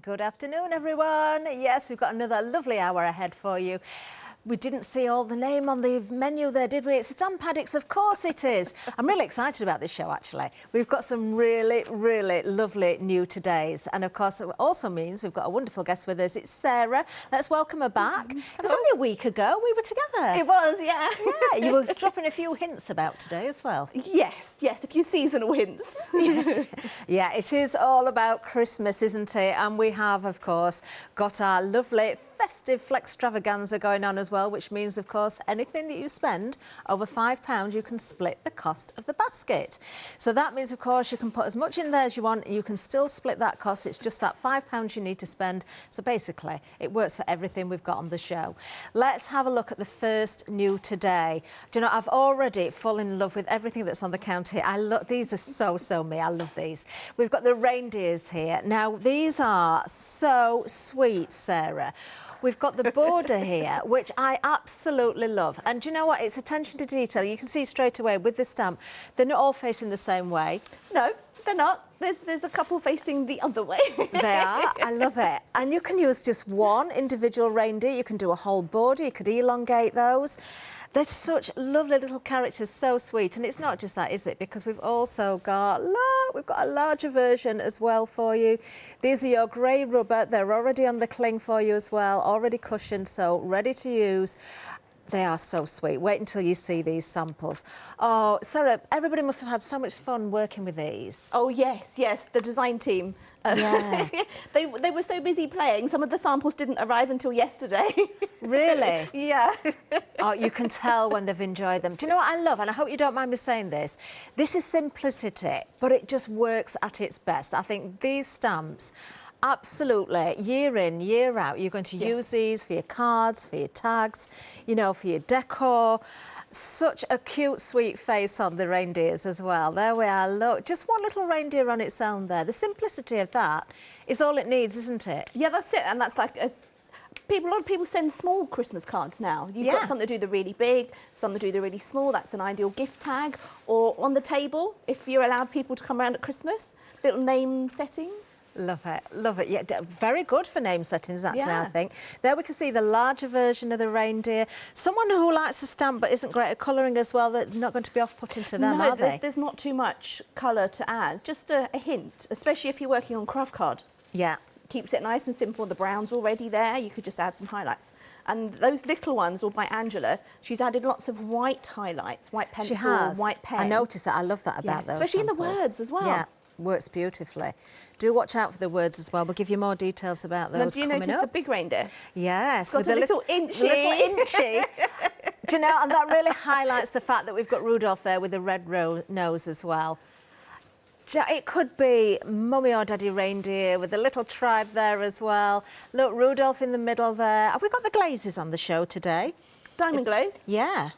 Good afternoon, everyone. Yes, we've got another lovely hour ahead for you. We didn't see all the name on the menu there, did we? It's Stamp Addicts, of course it is. I'm really excited about this show, actually. We've got some really, really lovely new todays. And, of course, it also means we've got a wonderful guest with us. It's Sarah. Let's welcome her back. It was only a week ago we were together. It was, yeah. Yeah, you were dropping a few hints about today as well. Yes, a few seasonal hints. Yeah, it is all about Christmas, isn't it? And we have, of course, got our lovely festive flextravaganza going on as well, which means, of course, anything that you spend over £5, you can split the cost of the basket. So that means, of course, you can put as much in there as you want, and you can still split that cost. It's just that £5 you need to spend. So basically, it works for everything we've got on the show. Let's have a look at the first new today. Do you know, I've already fallen in love with everything that's on the counter here. I love these are so me. I love these. We've got the reindeers here. Now, these are so sweet, Sarah. We've got the border here, which I absolutely love. And do you know what? It's attention to detail. You can see straight away with the stamp, they're not all facing the same way. No, they're not. There's a couple facing the other way. They are. I love it. And you can use just one individual reindeer. You can do a whole border. You could elongate those. They're such lovely little characters, so sweet. And it's not just that, is it? Because we've also got, look, we've got a larger version as well for you. These are your grey rubber. They're already on the cling for you as well, already cushioned, so ready to use. They are so sweet. Wait until you see these samples. Oh, Sarah, everybody must have had so much fun working with these. Oh, yes, the design team. Yeah. they were so busy playing, some of the samples didn't arrive until yesterday. Really? Yeah. Oh, you can tell when they've enjoyed them. Do you know what I love? And I hope you don't mind me saying this. This is simplicity, but it just works at its best. I think these stamps, absolutely, year in, year out, you're going to use these for your cards, for your tags, you know, for your decor. Such a cute, sweet face on the reindeers as well. There we are, look, just one little reindeer on its own there. The simplicity of that is all it needs, isn't it? Yeah, that's it. And that's like, a lot of people send small Christmas cards now. You've got some that do the really big, some that do the really small. That's an ideal gift tag. Or on the table, if you're allowed people to come around at Christmas, little name settings. Love it, love it. Yeah, very good for name settings, actually, I think. There we can see the larger version of the reindeer. Someone who likes the stamp but isn't great at colouring as well, they're not going to be off-putting to them, are they? There's not too much colour to add. Just a hint, especially if you're working on craft card. Yeah. Keeps it nice and simple. The brown's already there. You could just add some highlights. And those little ones, all by Angela, she's added lots of white highlights, white pencil, she has. white pen. I noticed that. I love that about those especially samples. in the words as well. Yeah. Works beautifully. Do watch out for the words as well. We'll give you more details about those coming up. Do you notice the big reindeer? Yes. It's got a little inchy. Do you know, and that really highlights the fact that we've got Rudolph there with the red nose as well. It could be Mummy or Daddy Reindeer with a little tribe there as well. Look, Rudolph in the middle there. Have we got the glazes on the show today? Diamond glaze? Yeah.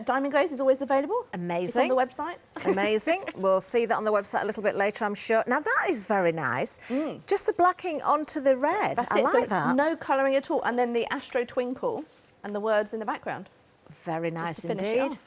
Diamond glaze is always available. Amazing. It's on the website. Amazing. We'll see that on the website a little bit later, I'm sure. Now, that is very nice. Just the blacking onto the red. That's I it. like that. No colouring at all. And then the Astro Twinkle and the words in the background. Very nice indeed.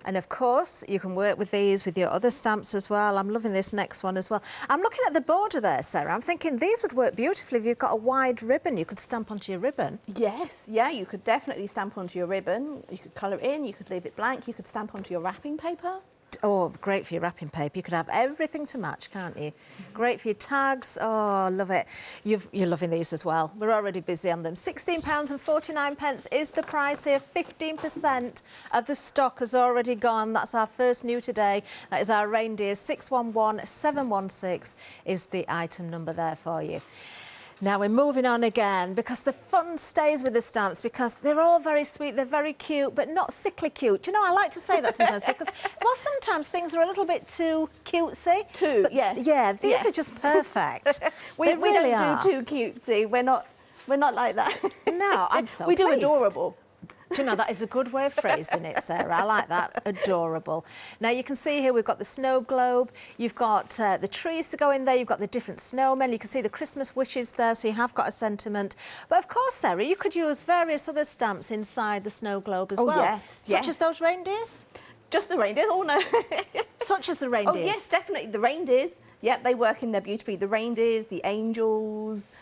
And, of course, you can work with these with your other stamps as well. I'm loving this next one as well. I'm looking at the border there, Sarah. I'm thinking these would work beautifully if you've got a wide ribbon. You could stamp onto your ribbon. Yes, yeah, you could definitely stamp onto your ribbon. You could colour it in, you could leave it blank, you could stamp onto your wrapping paper. Oh, great for your wrapping paper. You could have everything to match, can't you? Great for your tags. Oh, love it. You're loving these as well. We're already busy on them. £16.49 is the price here. 15% of the stock has already gone. That's our first new today. That is our reindeers. 611716 is the item number there for you. Now we're moving on again because the fun stays with the stamps because they're all very sweet, they're very cute, but not sickly cute. Do you know, I like to say that sometimes because, well, sometimes things are a little bit too cutesy. Yeah, these are just perfect. we really don't do too cutesy. We're not like that. No, I'm so We pleased. do adorable. Do you know, that is a good way of phrasing it, Sarah. I like that. Adorable. Now, you can see here we've got the snow globe. You've got the trees to go in there. You've got the different snowmen. You can see the Christmas wishes there, so you have got a sentiment. But, of course, Sarah, you could use various other stamps inside the snow globe as well. Yes, Such as those reindeers? Just the reindeers? Oh, no. Such as the reindeers? Oh, yes, definitely. The reindeers, yep, they work in there beautifully. The reindeers, the angels,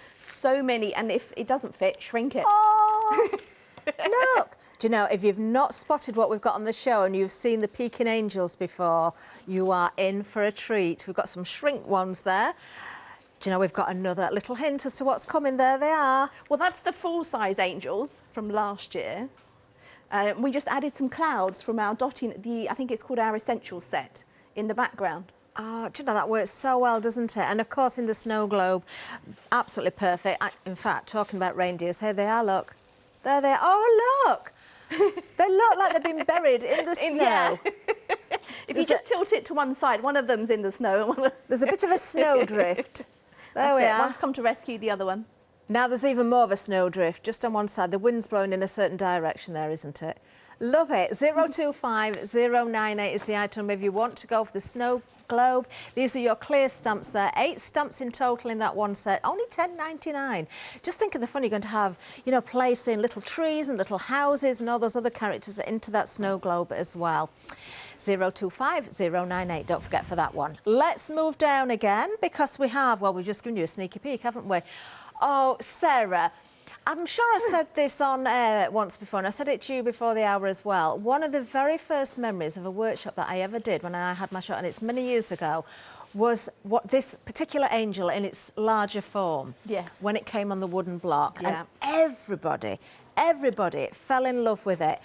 so many, and if it doesn't fit, shrink it. Oh, look. Do you know, if you've not spotted what we've got on the show and you've seen the Peking Angels before, you are in for a treat. We've got some shrink ones there. Do you know, we've got another little hint as to what's coming. There they are. Well, that's the full-size angels from last year. We just added some clouds from our dotting, I think it's called our Essentials set, in the background. Oh, do you know, that works so well, doesn't it? And of course, in the snow globe, absolutely perfect. In fact, talking about reindeers, here they are, look. There they are. Oh, look. They look like they've been buried in the snow. Yeah. If you just tilt it to one side, one of them's in the snow. There's a bit of a snowdrift. There we are. One's come to rescue the other one. Now there's even more of a snowdrift just on one side. The wind's blowing in a certain direction there, isn't it? Love it. 025098 is the item if you want to go for the snow globe. These are your clear stamps there. 8 stamps in total in that one set. Only £10.99. Just think of the fun you're going to have, you know, placing little trees and little houses and all those other characters into that snow globe as well. 025098, don't forget for that one. Let's move down again because we have, well, we've just given you a sneaky peek, haven't we? Oh, Sarah, I'm sure I said this on air once before, and I said it to you before the hour as well. One of the very first memories of a workshop that I ever did when I had my shot, and it's many years ago, was what this particular angel in its larger form. Yes. When it came on the wooden block. Yeah. And everybody fell in love with it.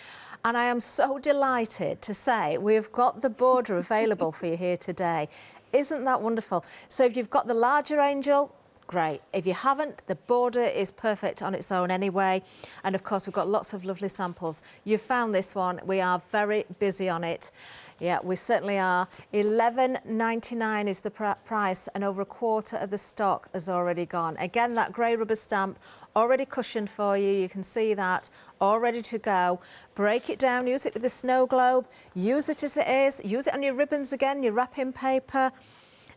And I am so delighted to say we've got the border available for you here today. Isn't that wonderful? So if you've got the larger angel, great. If you haven't, the border is perfect on its own anyway. And of course, we've got lots of lovely samples. You've found this one. We are very busy on it. Yeah, we certainly are. $11.99 is the price, and over a quarter of the stock has already gone. Again, that grey rubber stamp already cushioned for you. You can see that, all ready to go. Break it down, use it with the snow globe, use it as it is, use it on your ribbons again, your wrapping paper.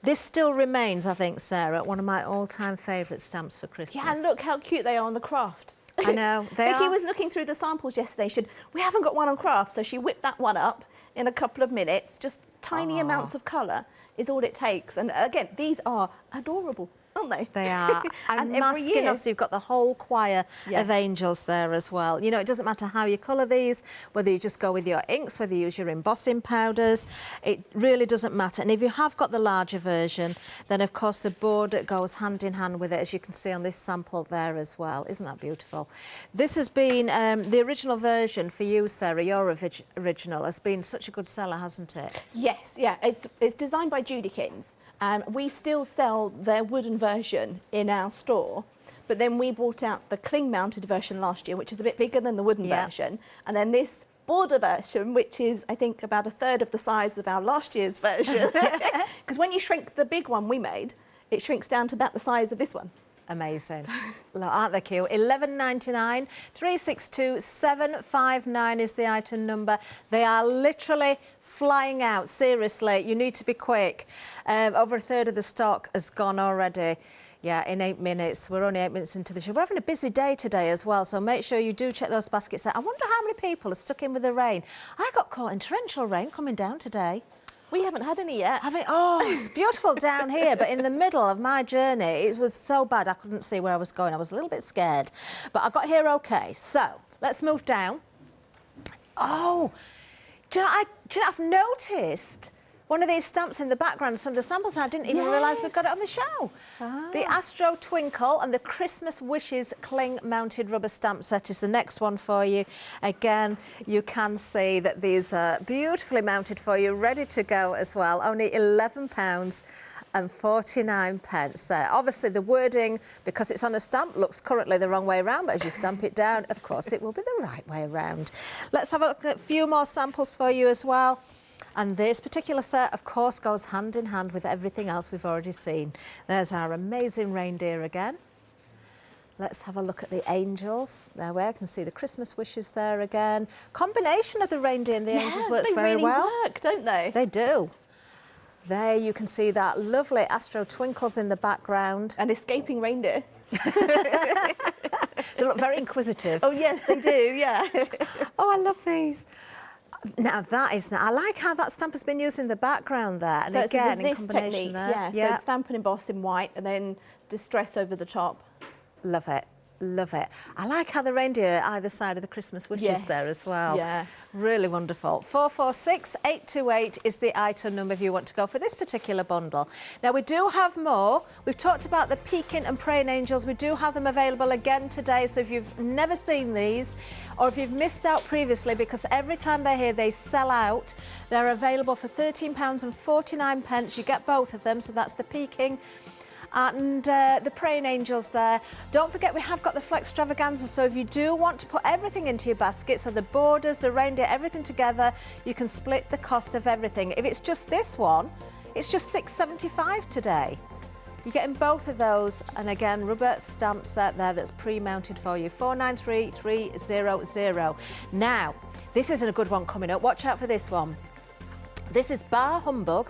This still remains, I think, Sarah, one of my all-time favourite stamps for Christmas. Yeah, and look how cute they are on the craft. I know, they Vicky are. was looking through the samples yesterday. She said, we haven't got one on craft, so she whipped that one up in a couple of minutes. Just tiny amounts of colour is all it takes. And again, these are adorable, aren't they? They are. And masking off, so you've got the whole choir of angels there as well. You know, it doesn't matter how you colour these, whether you just go with your inks, whether you use your embossing powders, it really doesn't matter. And if you have got the larger version, then of course the border goes hand in hand with it, as you can see on this sample there as well. Isn't that beautiful? This has been the original version for you, Sarah, your original, has been such a good seller, hasn't it? Yes, yeah. It's designed by JudiKins. We still sell their wooden version in our store, but then we brought out the cling-mounted version last year, which is a bit bigger than the wooden version, and then this border version, which is, I think, about a third of the size of our last year's version. Because when you shrink the big one we made, it shrinks down to about the size of this one. Amazing. Look, aren't they cute? $11.99, 362759 is the item number. They are literally flying out. Seriously, you need to be quick. Over a third of the stock has gone already. Yeah, in 8 minutes. We're only 8 minutes into the show. We're having a busy day today as well, so make sure you do check those baskets out. I wonder how many people are stuck in with the rain. I got caught in torrential rain coming down today. We haven't had any yet. Oh, it's beautiful down here, but in the middle of my journey, it was so bad I couldn't see where I was going. I was a little bit scared, but I got here okay. So let's move down. Oh, do you know, I've noticed one of these stamps in the background, some of the samples, and I didn't even realise we've got it on the show. The Astro Twinkle and the Christmas Wishes cling-mounted rubber stamp set is the next one for you. Again, you can see that these are beautifully mounted for you, ready to go as well. Only £11.49 there. Obviously, the wording, because it's on a stamp, looks currently the wrong way around, but as you stamp it down, of course, it will be the right way around. Let's have a look at a few more samples for you as well. And this particular set, of course, goes hand in hand with everything else we've already seen. There's our amazing reindeer again. Let's have a look at the angels. There we are. You can see the Christmas wishes there again. Combination of the reindeer and the angels works very well. They really work, don't they? They do. There you can see that lovely Astro Twinkles in the background. An escaping reindeer. They look very inquisitive. Oh, yes, they do, yeah. Oh, I love these. Now that is, I like how that stamp has been used in the background there. And so again, it's a resist technique, there. yeah. So stamp and emboss in white and then distress over the top. Love it. Love it. I like how the reindeer are either side of the Christmas witches there as well. Yeah. Really wonderful. 446828 is the item number if you want to go for this particular bundle. Now, we do have more. We've talked about the peeking and praying angels. We do have them available again today. So if you've never seen these, or if you've missed out previously, because every time they're here, they sell out. They're available for £13.49. You get both of them. So that's the peeking and the praying angels there. Don't forget, we have got the Flex Extravaganza, so if you do want to put everything into your basket, so the borders, the reindeer, everything together, you can split the cost of everything. If it's just this one, it's just £6.75 today. You're getting both of those, and again, rubber stamp set there that's pre-mounted for you, 493300. Now, this isn't a good one coming up. Watch out for this one. This is Bar Humbug,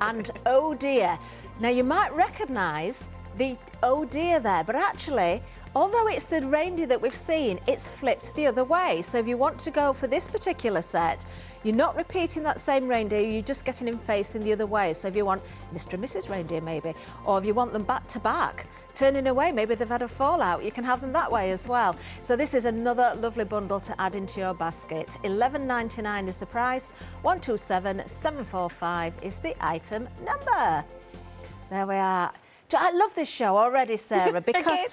and Oh Dear. Now, you might recognise the Oh Dear there, but actually, although it's the reindeer that we've seen, it's flipped the other way. So if you want to go for this particular set, you're not repeating that same reindeer, you're just getting him facing the other way. So if you want Mr. and Mrs. Reindeer maybe, or if you want them back to back, turning away, maybe they've had a fallout, you can have them that way as well. So this is another lovely bundle to add into your basket. £11.99 is the price, 127745 is the item number. There we are. I love this show already, Sarah, because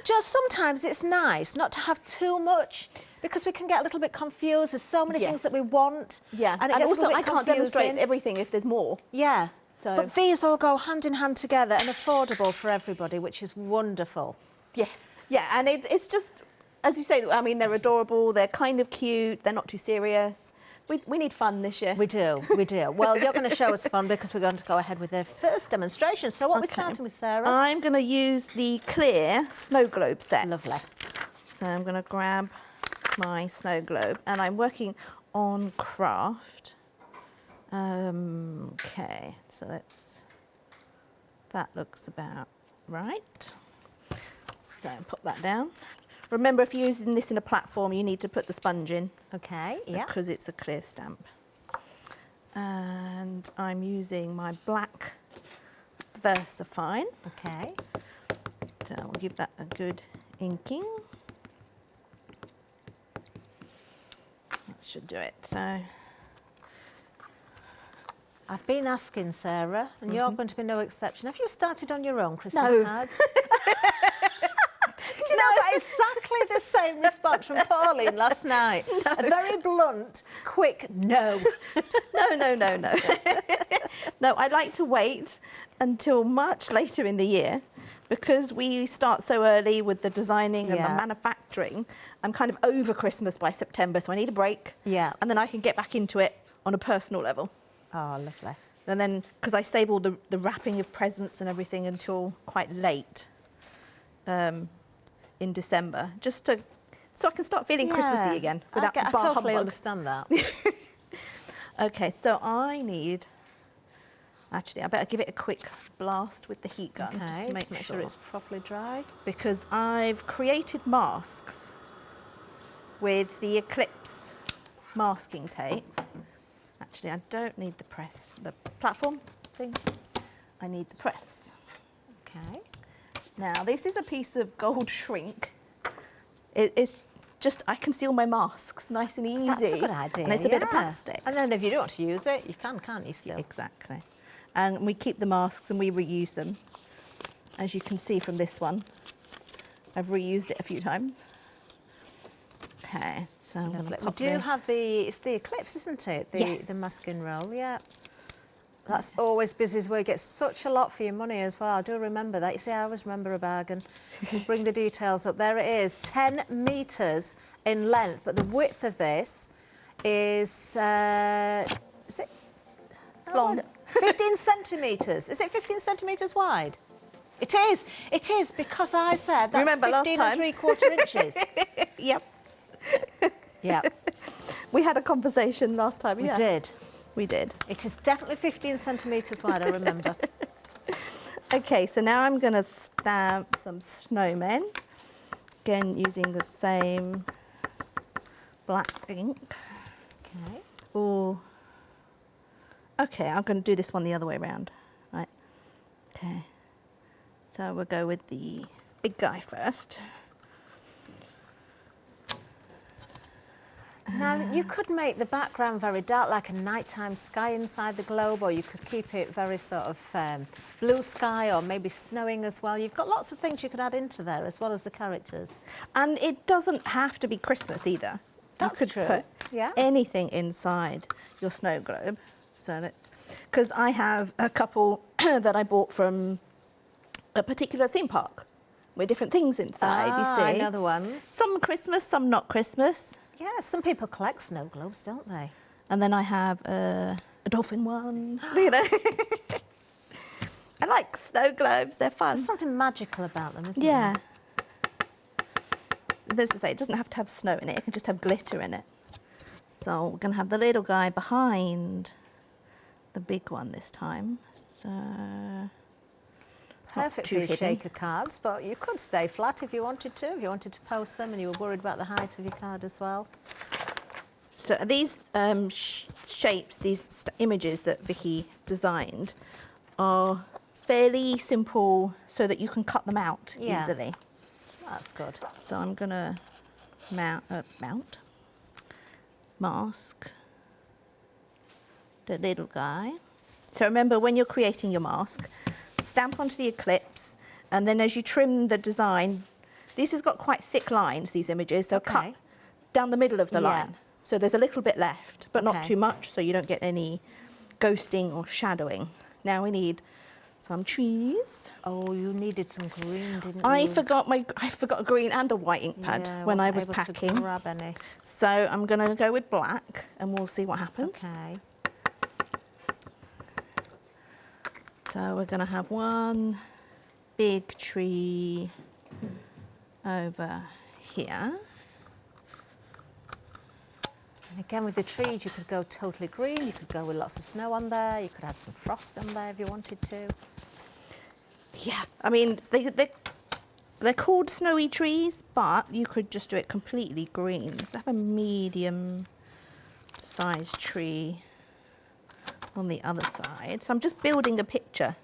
just sometimes it's nice not to have too much, because we can get a little bit confused. There's so many things that we want. Yeah, and also I can't demonstrate everything if there's more. Yeah. So. But these all go hand in hand together and affordable for everybody, which is wonderful. Yes. Yeah, and it's just, as you say, I mean, they're adorable, they're kind of cute, they're not too serious. We need fun this year. We do, we do. Well, you're going to show us fun because we're going to go ahead with the first demonstration. So what are we starting with, Sarah? I'm going to use the clear snow globe set. Lovely. So I'm going to grab my snow globe, and I'm working on craft. Okay, so that looks about right. So put that down. Remember, if you're using this in a platform, you need to put the sponge in. Okay, yeah. Because it's a clear stamp. And I'm using my black VersaFine. Okay. So I'll give that a good inking. That should do it. So I've been asking, Sarah, and you're going to be no exception. Have you started on your own Christmas cards? Do you know that exactly the same response from Pauline last night? No. A very blunt, quick no. No. No, I like to wait until much later in the year, because we start so early with the designing and the manufacturing. I'm kind of over Christmas by September, so I need a break. Yeah. And then I can get back into it on a personal level. Oh, lovely. And then, because I save all the wrapping of presents and everything until quite late in December, just so I can start feeling Christmassy again without I totally understand that. Okay, so I need, actually, I better give it a quick blast with the heat gun, just to make sure it's properly dry. Because I've created masks with the Eclipse masking tape. Actually, I don't need the press, the platform thing. I need the press. Okay. Now, this is a piece of gold shrink. It's just, I can seal my masks nice and easy. That's a good idea. And it's a bit of plastic. And then if you don't want to use it, you can't you still? Exactly. And we keep the masks and we reuse them. As you can see from this one, I've reused it a few times. Okay, so I'm going to pop this. We do have it's the Eclipse, isn't it? The masking roll, yeah. That's always busy as well. You get such a lot for your money as well. I do remember that. You see, I always remember a bargain. Bring the details up. There it is, 10 metres in length, but the width of this is it? It's long. 15 centimetres. Is it 15 centimetres wide? It is. It is, because I said that's 15 and 3/4 inches. Yep. Yeah. We had a conversation last time. We did. We did. It is definitely 15 centimetres wide, I remember. Okay, so now I'm going to stamp some snowmen. Again, using the same black ink. Okay. Or, okay, I'm going to do this one the other way around. Right. Okay. So we'll go with the big guy first. Now, you could make the background very dark, like a nighttime sky inside the globe, or you could keep it very sort of blue sky, or maybe snowing as well. You've got lots of things you could add into there, as well as the characters. And it doesn't have to be Christmas either. That's you could true. put Yeah. anything inside your snow globe. So let's, because I have a couple that I bought from a particular theme park with different things inside, you see. I know the ones. Some Christmas, some not Christmas. Yeah, some people collect snow globes, don't they? And then I have a dolphin one. You know? I like snow globes, they're fun. There's something magical about them, isn't Yeah. there? As I say, it doesn't have to have snow in it, it can just have glitter in it. So we're going to have the little guy behind the big one this time. So Perfect for your shaker cards, but you could stay flat if you wanted to, if you wanted to post them and you were worried about the height of your card as well. So these shapes, these images that Vicky designed are fairly simple so that you can cut them out easily. That's good. So I'm going to mask the little guy. So remember, when you're creating your mask, stamp onto the eclipse, and then as you trim the design, this has got quite thick lines, these images, so cut down the middle of the line. So there's a little bit left, but not too much, so you don't get any ghosting or shadowing. Now we need some trees. Oh, you needed some green, didn't you? I forgot a green and a white ink pad when I was able packing. to grab any. So I'm going to go with black, and we'll see what happens. Okay. So we're going to have one big tree over here. And again, with the trees, you could go totally green. You could go with lots of snow on there. You could add some frost on there if you wanted to. Yeah, I mean, they're called snowy trees, but you could just do it completely green. Let's have a medium-sized tree on the other side. So I'm just building a picture.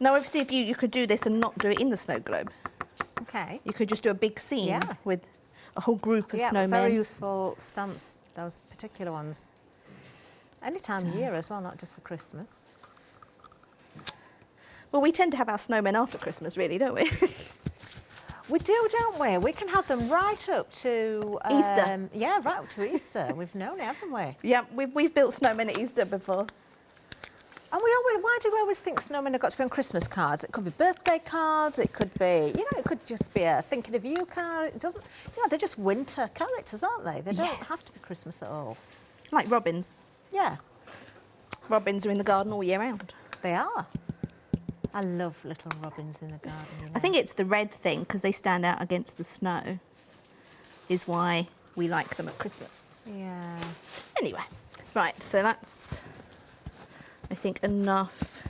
Now, obviously, if you could do this and not do it in the snow globe. Okay. You could just do a big scene with a whole group of snowmen. Very useful stamps, those particular ones. Any time of year as well, not just for Christmas. Well, we tend to have our snowmen after Christmas, really, don't we? We do, don't we? We can have them right up to... Easter. Yeah, right up to Easter. We've known it, haven't we? Yeah, we've built snowmen at Easter before. And why do we always think snowmen have got to be on Christmas cards? It could be birthday cards, it could be, it could just be a thinking of you card. It doesn't, they're just winter characters, aren't they? They don't have to be Christmas at all. Like robins. Yeah. Robins are in the garden all year round. They are. I love little robins in the garden. I think it's the red thing, because they stand out against the snow, is why we like them at Christmas. Yeah. Anyway, right, so that's, I think, enough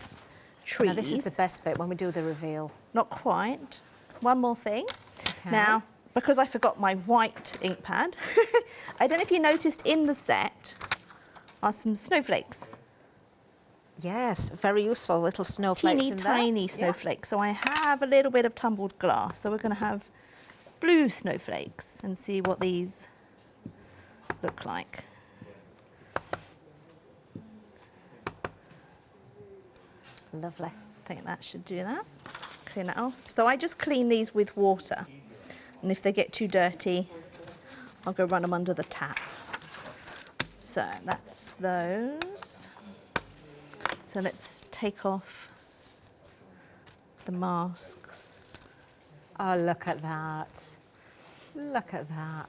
trees. Now, this is the best bit when we do the reveal. Not quite. One more thing. Okay. Now, because I forgot my white ink pad, I don't know if you noticed in the set are some snowflakes. Yes, very useful little snowflakes Teeny in tiny there. snowflakes. So I have a little bit of tumbled glass. So we're going to have blue snowflakes and see what these look like. Lovely. I think that should do that. Clean that off. So I just clean these with water. And if they get too dirty, I'll go run them under the tap. So that's those. So let's take off the masks. Oh, look at that. Look at that.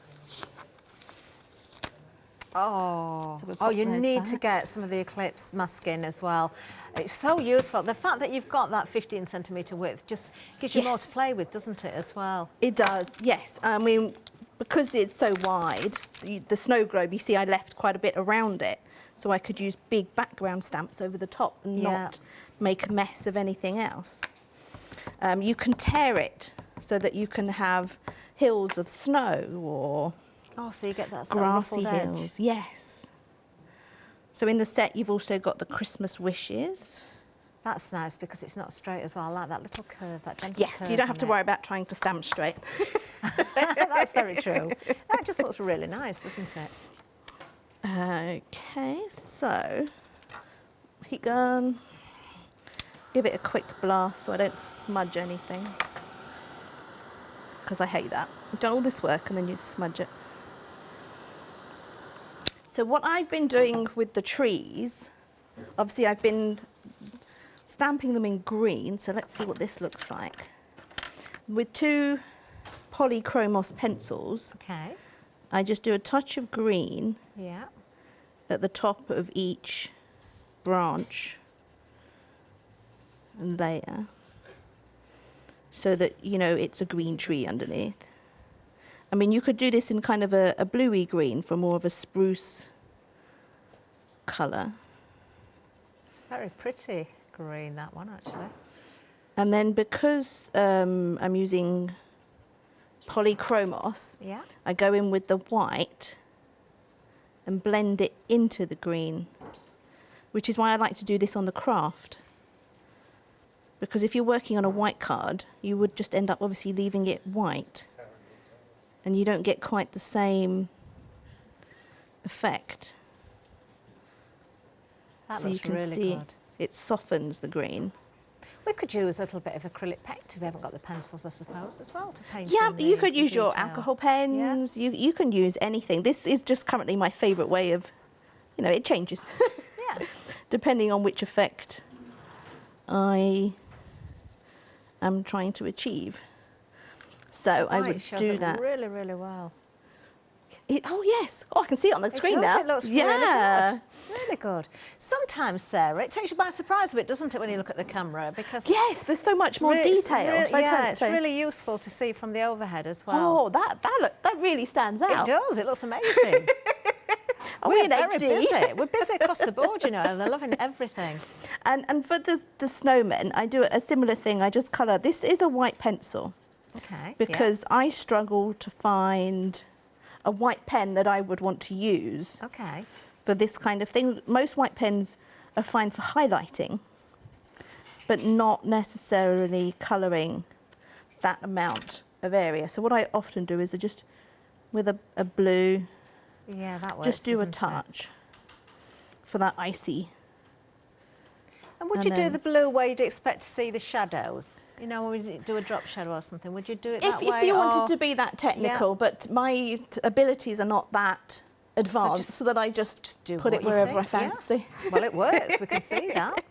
Oh, So you need to get some of the eclipse mask in as well. It's so useful. The fact that you've got that 15 centimetre width just gives you more to play with, doesn't it, as well? It does, yes. I mean, because it's so wide, the snow globe, you see I left quite a bit around it. So I could use big background stamps over the top and not make a mess of anything else. You can tear it so that you can have hills of snow or so you get that grassy ruffled hills. edge. Yes. So in the set you've also got the Christmas wishes. That's nice because it's not straight as well. I like that little curve, that gentle Yes, curve you don't have on to it. worry about trying to stamp straight. That's very true. That just looks really nice, doesn't it? Okay, so heat gun. Give it a quick blast so I don't smudge anything. Because I hate that. You've done all this work and then you smudge it. So what I've been doing with the trees, obviously I've been stamping them in green, so let's see what this looks like. With 2 polychromos pencils, Okay. I just do a touch of green Yeah. at the top of each branch and layer, so that, you know, it's a green tree underneath. I mean, you could do this in kind of a bluey green for more of a spruce colour. It's very pretty green, that one, actually. And then because I'm using polychromos, Yeah. I go in with the white and blend it into the green, which is why I like to do this on the craft. Because if you're working on a white card, you would just end up obviously leaving it white, and you don't get quite the same effect. That So you looks can really see good. it softens the green. We could use a little bit of acrylic paint if we haven't got the pencils, I suppose, as well, to paint Yeah, in you the could use your detail. alcohol pens. You can use anything. This is just currently my favourite way of, you know, it changes Yeah. depending on which effect I am trying to achieve. So I White would shows do it that. really, really well. Oh yes! Oh, I can see it on the screen It does, now. it looks yeah. really good. Really good. Sometimes, Sarah, it takes you by surprise a bit, doesn't it, when you look at the camera? Because Yes, there's so much more it's detail. it's really useful to see from the overhead as well. Oh, that really stands out. It does. It looks amazing. Are we We're in very HD? busy. We're busy across the board, you know, and they're loving everything. And for the snowmen, I do a similar thing. I just colour. This is a white pencil Okay. because I struggle to find a white pen that I would want to use Yeah. Okay. for this kind of thing. Most white pens are fine for highlighting, but not necessarily colouring that amount of area. So what I often do is I just, with a blue, Yeah, that works. just do a doesn't it? touch for that icy. And would And you do then- the blue where you'd expect to see the shadows? You know, when we do a drop shadow or something, would you do it that way? If you wanted or- to be that technical, but my abilities are not that advanced, so that I just do put what it you wherever I think, yeah. fancy. Well, it works. We can see that.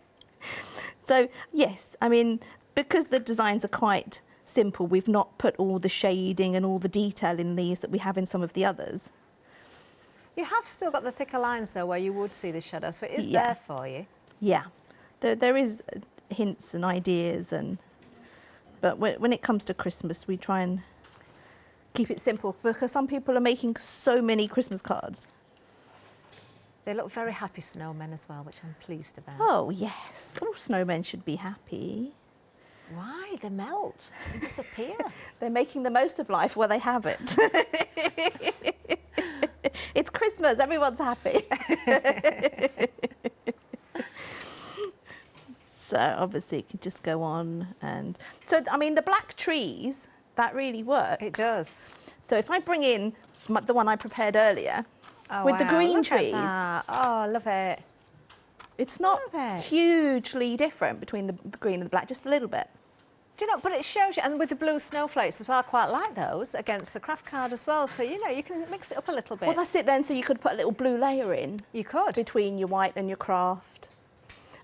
So yes, I mean, because the designs are quite simple, we've not put all the shading and all the detail in these that we have in some of the others. You have still got the thicker lines, though, where you would see the shadows, so it is Yeah. there for you. Yeah, there is hints and ideas, but when it comes to Christmas, we try and keep it simple because some people are making so many Christmas cards. They look very happy snowmen as well, which I'm pleased about. Oh yes, all snowmen should be happy. Why? They melt. They disappear. They're making the most of life where they have it. It's Christmas, everyone's happy. So obviously it could just go on. And so, I mean, the black trees, that really works. It does. So if I bring in the one I prepared earlier, Oh, with the wow, green look at trees, that. Oh, I love it. it's not Love it. hugely different between the green and the black, just a little bit. Do you know, but it shows you, and with the blue snowflakes as well, I quite like those against the craft card as well. So, you know, you can mix it up a little bit. Well, that's it then, so you could put a little blue layer in. You could. Between your white and your craft.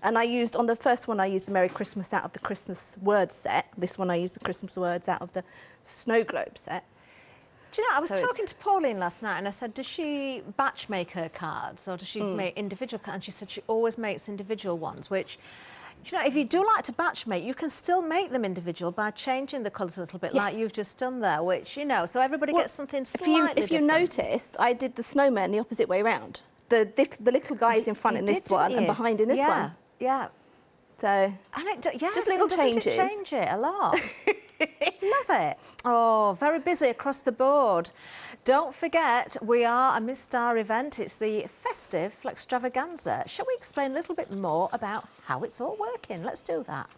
And I used, on the first one, I used the Merry Christmas out of the Christmas words set. This one I used the Christmas words out of the snow globe set. Do you know, I was So talking it's- to Pauline last night and I said, does she batch make her cards or does she make individual cards? And she said she always makes individual ones, which, do you know, if you do like to batch make, you can still make them individual by changing the colours a little bit, like Yes. you've just done there, which, you know, so everybody Well, gets something If slightly you different. noticed, I did the snowman the opposite way round. The little guys in front You in did, this one didn't and you? behind in this Yeah, one. yeah. So And it, yes, Just little and doesn't changes. it change it a lot? Love it. Oh, very busy across the board. Don't forget, we are a Miss Star event. It's the festive Flextravaganza. Shall we explain a little bit more about how it's all working? Let's do that.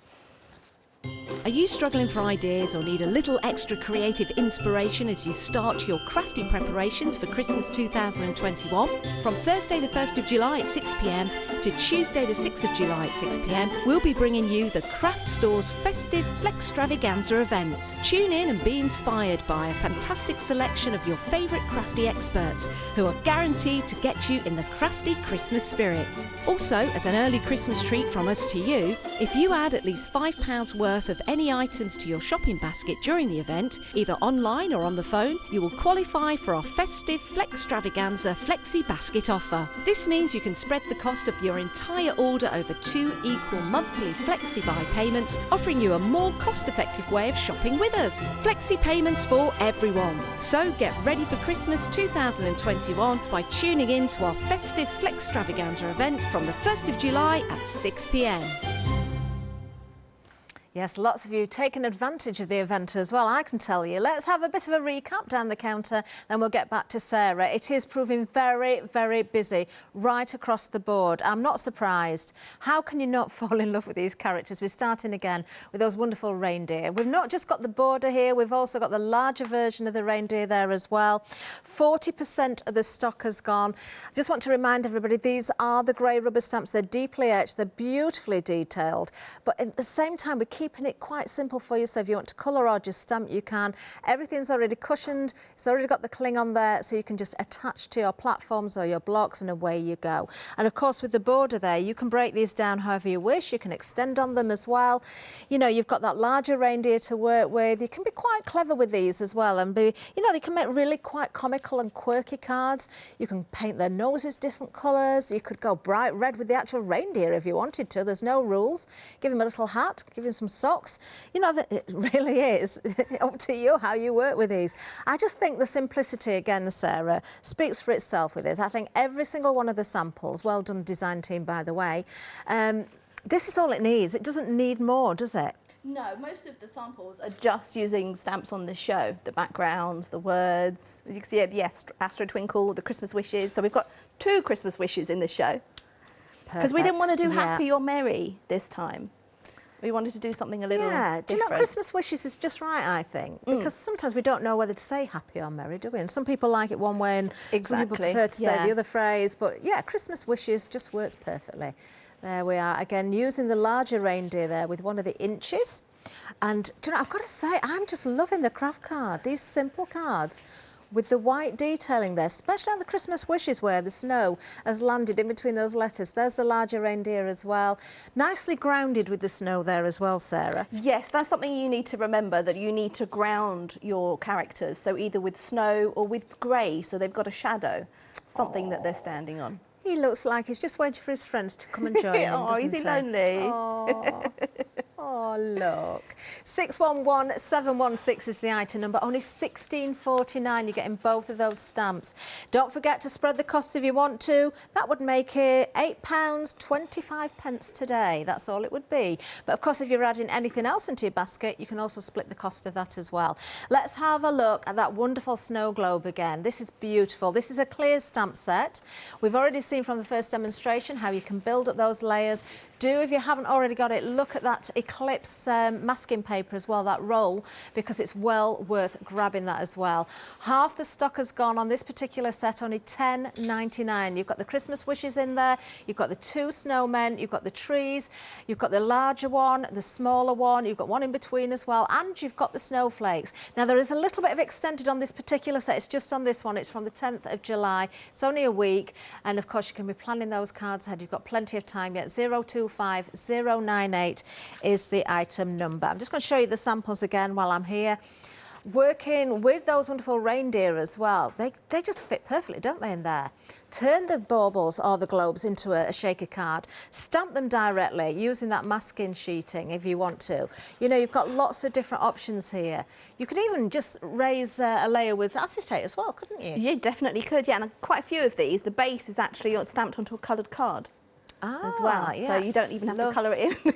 Are you struggling for ideas or need a little extra creative inspiration as you start your crafty preparations for Christmas 2021? From Thursday the 1st of July at 6 p.m. to Tuesday the 6th of July at 6 p.m, we'll be bringing you the Craft Store's festive Flextravaganza event. Tune in and be inspired by a fantastic selection of your favourite crafty experts who are guaranteed to get you in the crafty Christmas spirit. Also, as an early Christmas treat from us to you, if you add at least £5 worth of any items to your shopping basket during the event, either online or on the phone, you will qualify for our festive Flextravaganza Flexi Basket offer. This means you can spread the cost of your entire order over 2 equal monthly Flexi Buy payments, offering you a more cost-effective way of shopping with us. Flexi payments for everyone. So get ready for Christmas 2021 by tuning in to our festive Flextravaganza event from the 1st of July at 6 p.m. Yes, lots of you taking advantage of the event as well, I can tell you. Let's have a bit of a recap down the counter, then we'll get back to Sarah. It is proving very, very busy right across the board. I'm not surprised. How can you not fall in love with these characters? We're starting again with those wonderful reindeer. We've not just got the border here, we've also got the larger version of the reindeer there as well. 40% of the stock has gone. I just want to remind everybody, these are the grey rubber stamps. They're deeply etched, they're beautifully detailed, but at the same time, we're keeping it quite simple for you, so if you want to colour or just stamp, you can. Everything's already cushioned, it's already got the cling on there, so you can just attach to your platforms or your blocks and away you go. And of course, with the border there, you can break these down however you wish. You can extend on them as well. You know, you've got that larger reindeer to work with. You can be quite clever with these as well, and be, you know, they can make really quite comical and quirky cards. You can paint their noses different colours. You could go bright red with the actual reindeer if you wanted to. There's no rules. Give him a little hat, give him some socks. You know, that it really is up to you how you work with these. I just think the simplicity, again, Sarah, speaks for itself with this. I think every single one of the samples, well done design team, by the way, this is all it needs. It doesn't need more, does it? No, most of the samples are just using stamps on the show, the backgrounds, the words. As you can see, the Astro, Twinkle, the Christmas wishes. So we've got 2 Christmas wishes in the show. Because we didn't want to do happy or merry this time. We wanted to do something a little different. Do you know, Christmas wishes is just right, I think, because sometimes we don't know whether to say happy or merry, do we? And some people like it one way and some people prefer to say the other phrase. But yeah, Christmas wishes just works perfectly. There we are, again, using the larger reindeer there with one of the inches. And do you know, I've got to say, I'm just loving the craft card, these simple cards with the white detailing there, especially on the Christmas wishes where the snow has landed in between those letters. There's the larger reindeer as well. Nicely grounded with the snow there as well, Sarah. Yes, that's something you need to remember, that you need to ground your characters. So either with snow or with grey, so they've got a shadow, something that they're standing on. He looks like he's just waiting for his friends to come and join him, oh, is he lonely? Oh. Oh, look. 611716 is the item number. Only £16.49. You're getting both of those stamps. Don't forget to spread the costs if you want to. That would make it £8.25 today. That's all it would be. But of course, if you're adding anything else into your basket, you can also split the cost of that as well. Let's have a look at that wonderful snow globe again. This is beautiful. This is a clear stamp set. We've already seen from the first demonstration how you can build up those layers. Do, if you haven't already got it, look at that Eclipse masking paper as well, that roll, because it's well worth grabbing that as well. Half the stock has gone on this particular set, only £10.99. You've got the Christmas wishes in there, you've got the 2 snowmen, you've got the trees, you've got the larger one, the smaller one, you've got one in between as well, and you've got the snowflakes. Now, there is a little bit of extended on this particular set. It's just on this one. It's from the 10th of July. It's only a week, and of course, you can be planning those cards ahead. You've got plenty of time yet. 025098 is the item number. I'm just going to show you the samples again while I'm here. Working with those wonderful reindeer as well. They just fit perfectly, don't they, in there? Turn the baubles or the globes into a shaker card. Stamp them directly using that masking sheeting if you want to. You know, you've got lots of different options here. You could even just raise a layer with acetate as well, couldn't you? You definitely could, yeah. And quite a few of these, the base is actually stamped onto a coloured card as well. Yeah. So you don't even have to colour it in.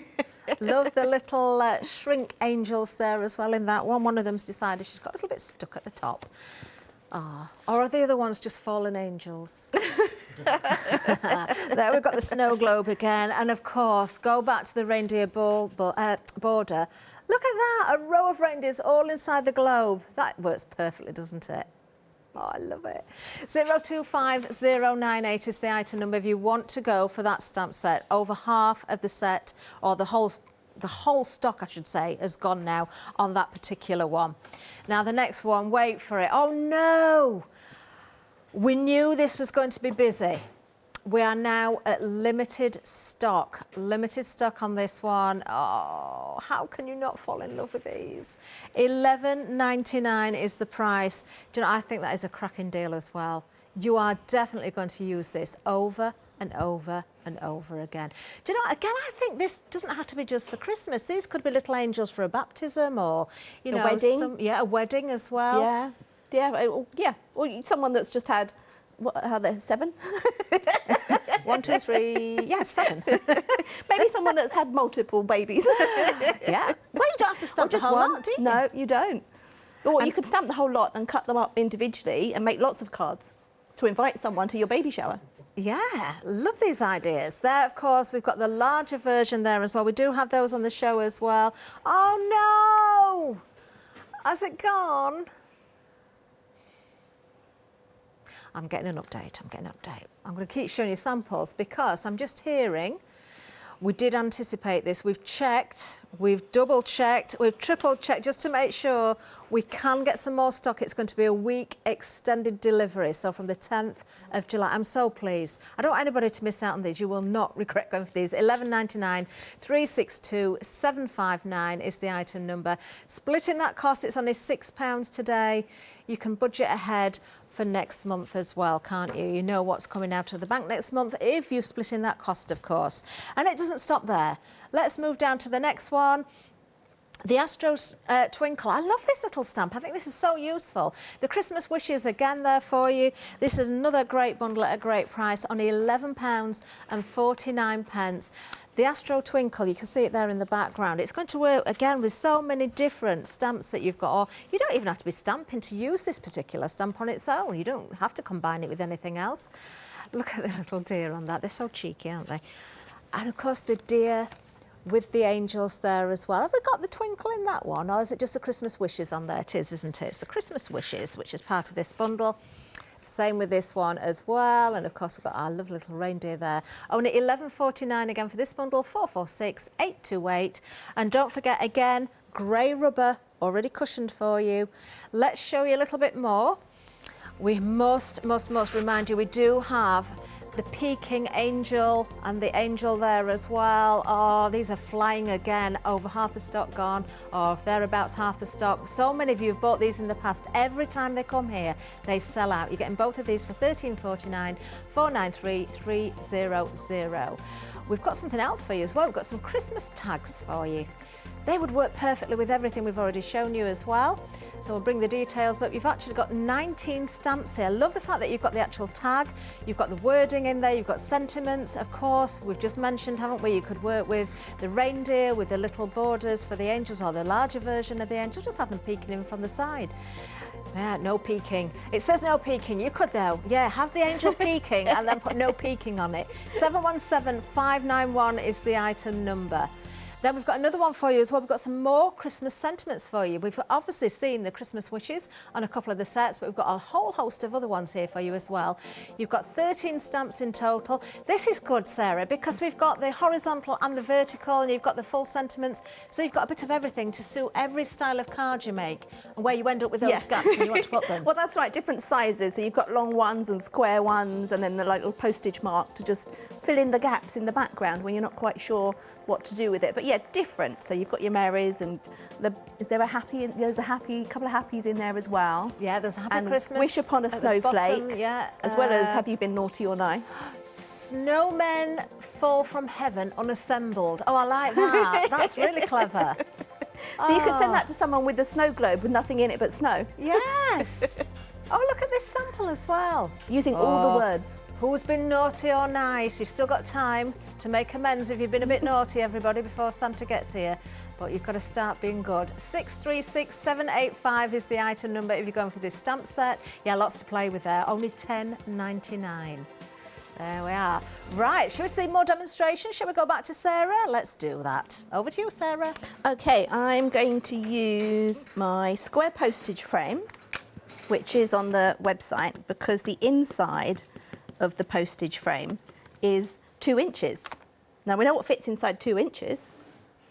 Love the little shrink angels there as well in that one. One of them's decided she's got a little bit stuck at the top. Ah, or are the other ones just fallen angels? There we've got the snow globe again. And of course, go back to the Reindeer Border. Look at that, a row of reindeers all inside the globe. That works perfectly, doesn't it? Oh, I love it. 025098 is the item number if you want to go for that stamp set. Over half of the set, or the whole stock, I should say, has gone now on that particular one. Now, the next one, wait for it. Oh, no! We knew this was going to be busy. We are now at limited stock. Limited stock on this one. Oh, how can you not fall in love with these? $11.99 is the price. Do you know, I think that is a cracking deal as well. You are definitely going to use this over and over and over again. Do you know, again, I think this doesn't have to be just for Christmas. These could be little angels for a baptism or, you know, wedding. A wedding as well. Yeah. Or someone that's just had, what are there, 7? 1, 2, 3, yeah, 7. Maybe someone that's had multiple babies. Yeah. Well, you don't have to stamp the whole lot, do you? No, you don't. Or you could stamp the whole lot and cut them up individually and make lots of cards to invite someone to your baby shower. Yeah, love these ideas. There, of course, we've got the larger version there as well. We do have those on the show as well. Oh, no! Has it gone? I'm getting an update. I'm going to keep showing you samples because I'm just hearing we did anticipate this. We've checked, we've double checked, we've triple checked just to make sure we can get some more stock. It's going to be a week extended delivery, so from the 10th of July. I'm so pleased. I don't want anybody to miss out on these. You will not regret going for these. $11.99, 362 759 is the item number. Splitting that cost, it's only £6 today. You can budget ahead for next month as well, can't you? You know what's coming out of the bank next month if you're splitting that cost, of course. And it doesn't stop there. Let's move down to the next one. The Astro Twinkle. I love this little stamp. I think this is so useful. The Christmas wishes again there for you. This is another great bundle at a great price, only £11.49. The Astro Twinkle, you can see it there in the background. It's going to work again with so many different stamps that you've got. Or you don't even have to be stamping to use this particular stamp on its own. You don't have to combine it with anything else. Look at the little deer on that. They're so cheeky, aren't they? And of course the deer with the angels there as well. Have we got the twinkle in that one, or is it just the Christmas wishes on there? It is, isn't it? It's the Christmas wishes, which is part of this bundle. Same with this one as well. And of course, we've got our lovely little reindeer there. Only $11.49 again for this bundle, 446 828. And don't forget, again, grey rubber, already cushioned for you. Let's show you a little bit more. We must remind you, we do have the peaking angel and the angel there as well. Oh, these are flying again. Over half the stock gone, or thereabouts half the stock. So many of you have bought these in the past. Every time they come here, they sell out. You're getting both of these for $13.49, 493 300. We've got something else for you as well. We've got some Christmas tags for you. They would work perfectly with everything we've already shown you as well. So we'll bring the details up. You've actually got 19 stamps here. I love the fact that you've got the actual tag, you've got the wording in there, you've got sentiments, of course. We've just mentioned, haven't we, you could work with the reindeer, with the little borders for the angels, or the larger version of the angel, just have them peeking in from the side. Yeah, no peeking. It says no peeking. You could, though. Yeah, have the angel peeking and then put no peeking on it. 717591 is the item number. Then we've got another one for you as well. We've got some more Christmas sentiments for you. We've obviously seen the Christmas wishes on a couple of the sets, but we've got a whole host of other ones here for you as well. You've got 13 stamps in total. This is good, Sarah, because we've got the horizontal and the vertical, and you've got the full sentiments. So you've got a bit of everything to suit every style of card you make, and where you end up with those gaps and you want to put them. Well, that's right, different sizes. So you've got long ones and square ones, and then the little postage mark to just fill in the gaps in the background when you're not quite sure what to do with it. But yeah, different. So you've got your Marys, and is there a happy? There's a happy, couple of happies in there as well. Yeah, there's a happy and Christmas. Wish upon a snowflake. Yeah, as well as have you been naughty or nice? Snowmen fall from heaven unassembled. Oh, I like that. That's really clever. So you could send that to someone with a snow globe with nothing in it but snow. Yes. Oh, look at this sample as well. Using all the words. Who's been naughty or nice? You've still got time to make amends if you've been a bit naughty, everybody, before Santa gets here. But you've got to start being good. 636785 is the item number if you're going for this stamp set. Yeah, lots to play with there. Only $10.99. There we are. Right, shall we see more demonstrations? Shall we go back to Sarah? Let's do that. Over to you, Sarah. Okay, I'm going to use my square postage frame, which is on the website, because the inside of the postage frame is 2 inches. Now we know what fits inside 2 inches.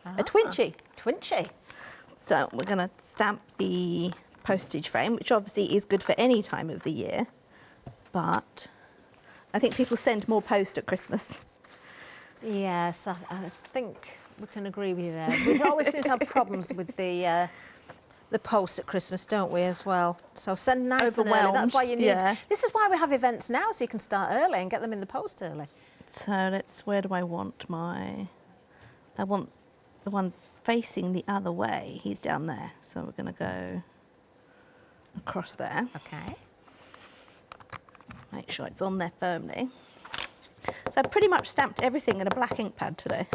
A twinchy. Twinchy. So we're going to stamp the postage frame, which obviously is good for any time of the year, but I think people send more post at Christmas. Yes, I think we can agree with you there. We always seem to have problems with the post at Christmas, don't we, as well? So send nice and early. That's why you need... Yeah. This is why we have events now, so you can start early and get them in the post early. So let's... Where do I want my... I want the one facing the other way. He's down there. So we're going to go across there. Okay. Make sure it's on there firmly. So I've pretty much stamped everything in a black ink pad today.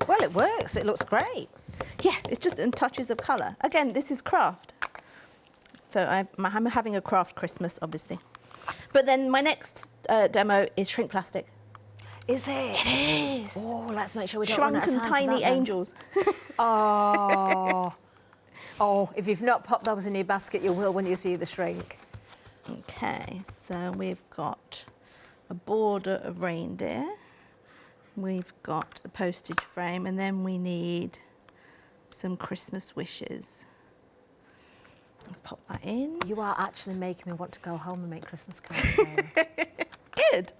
Well, it works. It looks great. Yeah, it's just in touches of colour. Again, this is craft. So I'm having a craft Christmas, obviously. But then my next demo is shrink plastic. Is it? It is. Oh, let's make sure we don't run out of Shrunken time for tiny that, then. angels. Oh. Oh, if you've not popped those in your basket, you will when you see the shrink. Okay, so we've got a border of reindeer. We've got the postage frame, and then we need some Christmas wishes. Let's pop that in. You are actually making me want to go home and make Christmas cards, Sarah. Good.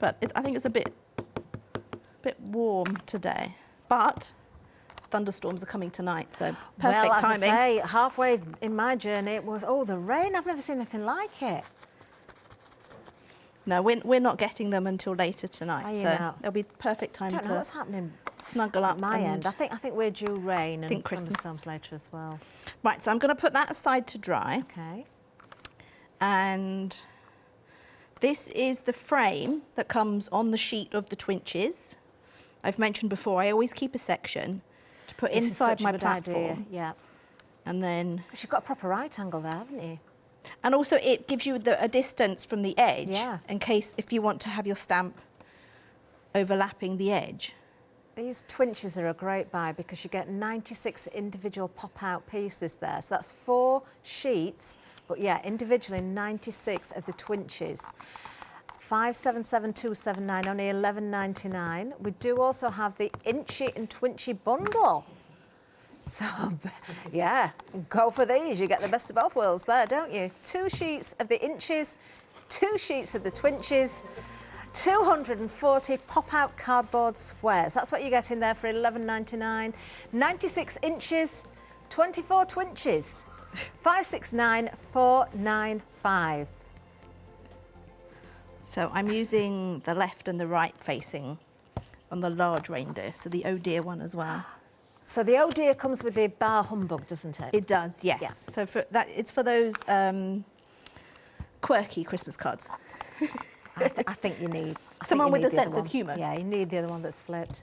But I think it's a bit warm today. But thunderstorms are coming tonight, so perfect well, as timing. I say, halfway in my journey, it was, oh, the rain. I've never seen anything like it. No, we're not getting them until later tonight, Are you so now? there'll be perfect time I don't know to what's happening snuggle up. at my and- end. I think we're due rain and Christmas. thunderstorms later as well. Right, so I'm going to put that aside to dry. Okay. And this is the frame that comes on the sheet of the twinches. I've mentioned before, I always keep a section to put This is inside such a my good platform. idea. Yeah. And then, Because you've got a proper right angle there, haven't you? and also it gives you a distance from the edge, Yeah. in case if you want to have your stamp overlapping the edge. These twinches are a great buy because you get 96 individual pop-out pieces there. So that's 4 sheets, but yeah, individually 96 of the twinches. 577279, only $11.99. We do also have the inchy and twinchy bundle. So, yeah, go for these. You get the best of both worlds there, don't you? 2 sheets of the inches, 2 sheets of the twinches, 240 pop-out cardboard squares. That's what you get in there for $11.99. 96 inches, 24 twinches. 569495. So I'm using the left and the right facing on the large reindeer, so the oh dear one as well. So the oh dear comes with the bar humbug, doesn't it? It does, yes. Yeah. So for that, it's for those quirky Christmas cards. I think you need Someone with a the other sense of one. humour. Yeah, you need the other one that's flipped.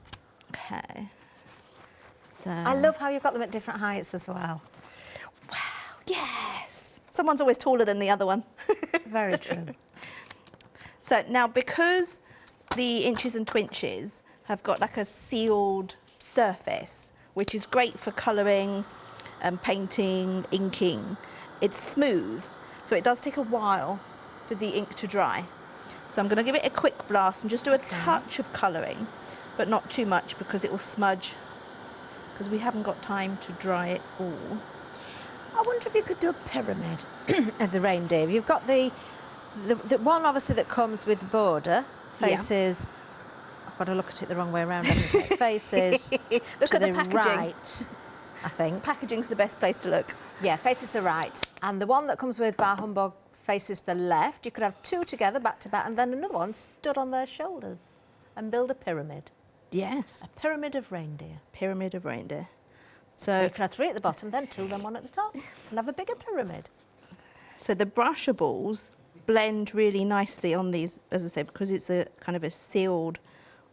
Okay. So I love how you've got them at different heights as well. Wow, yes. Someone's always taller than the other one. Very true. So now, because the inches and twinches have got like a sealed surface, which is great for colouring, painting, inking, it's smooth, so it does take a while for the ink to dry. So I'm going to give it a quick blast and just do a touch of colouring, but not too much because it will smudge, because we haven't got time to dry it all. I wonder if you could do a pyramid of the reindeer. You've got the one obviously that comes with border, faces, I've got to look at it the wrong way around, haven't I? Faces Look to at the the packaging. right, I think. Packaging's the best place to look. Yeah, faces the right. And the one that comes with bar humbug faces the left. You could have 2 together, back to back, and then another one stood on their shoulders and build a pyramid. Yes, A pyramid of reindeer. pyramid of reindeer. You So could have 3 at the bottom, then 2, then 1 at the top, and have a bigger pyramid. So the brushables blend really nicely on these, as I said, because it's a kind of a sealed,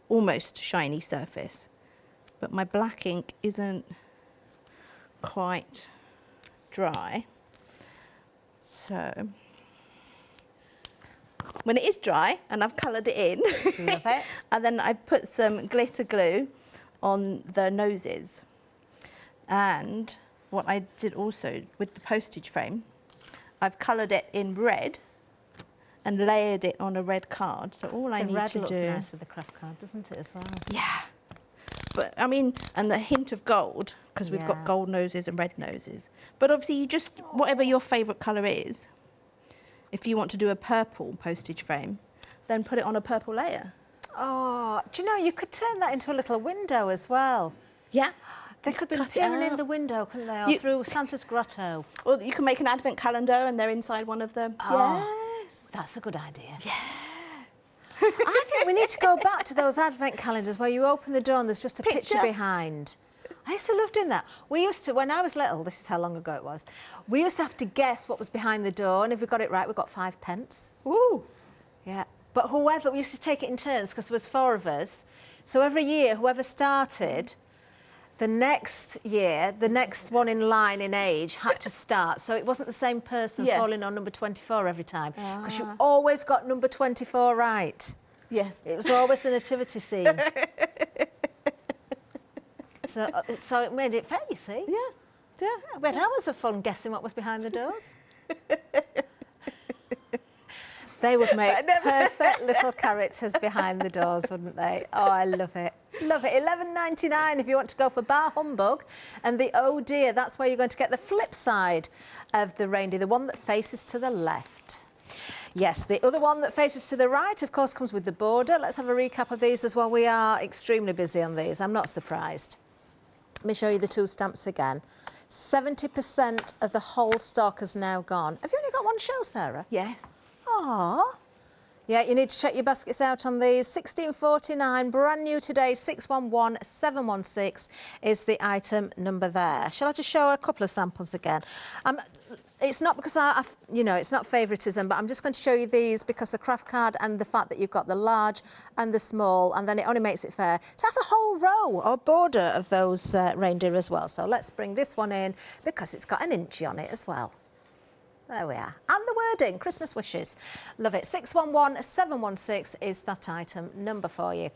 almost shiny surface. But my black ink isn't quite dry. So when it is dry and I've coloured it in, Love it. and then I put some glitter glue on the noses. And what I did also with the postage frame, I've coloured it in red and layered it on a red card. So all I need red to looks do... nice with the craft card, doesn't it, as well? Yeah. But I mean, and the hint of gold, because we've Yeah. got gold noses and red noses. But obviously you just, whatever your favourite colour is, if you want to do a purple postage frame, then put it on a purple layer. Oh, do you know, you could turn that into a little window as well. Yeah. They could be Cut it peering in out. the window, couldn't they? Or You- through Santa's grotto. Or you can make an advent calendar and they're inside one of them. Oh. Yes. That's a good idea. Yeah. I think we need to go back to those advent calendars where you open the door and there's just a picture behind. I used to love doing that. We used to, when I was little, this is how long ago it was, we used to have to guess what was behind the door, and if we got it right, we got 5 pence. Ooh. Yeah. But whoever, we used to take it in turns because there was 4 of us. So every year, whoever started, the next year, the next one in line in age had to start. So it wasn't the same person Yes. falling on number 24 every time. Because you always got number 24 right. Yes. It was always the nativity scene. So it made it fair, you see. Yeah. Yeah. We had hours of fun guessing what was behind the doors. They would make perfect little characters behind the doors, wouldn't they? Oh, I love it. Love it. £11.99 if you want to go for Bar Humbug. And the Oh Dear, that's where you're going to get the flip side of the reindeer, the one that faces to the left. Yes, the other one that faces to the right, of course, comes with the border. Let's have a recap of these as well. We are extremely busy on these. I'm not surprised. Let me show you the 2 stamps again. 70% of the whole stock has now gone. Have you only got one show, Sarah? Yes. Aww. Yeah, you need to check your baskets out on these. £16.49, brand new today, 611716 is the item number there. Shall I just show a couple of samples again? It's not because you know, it's not favouritism, but I'm just going to show you these because the craft card and the fact that you've got the large and the small, and then it only makes it fair to have a whole row or border of those reindeer as well. So let's bring this one in because it's got an inchy on it as well. There we are. And the wording, Christmas wishes. Love it. 611716 is that item number for you.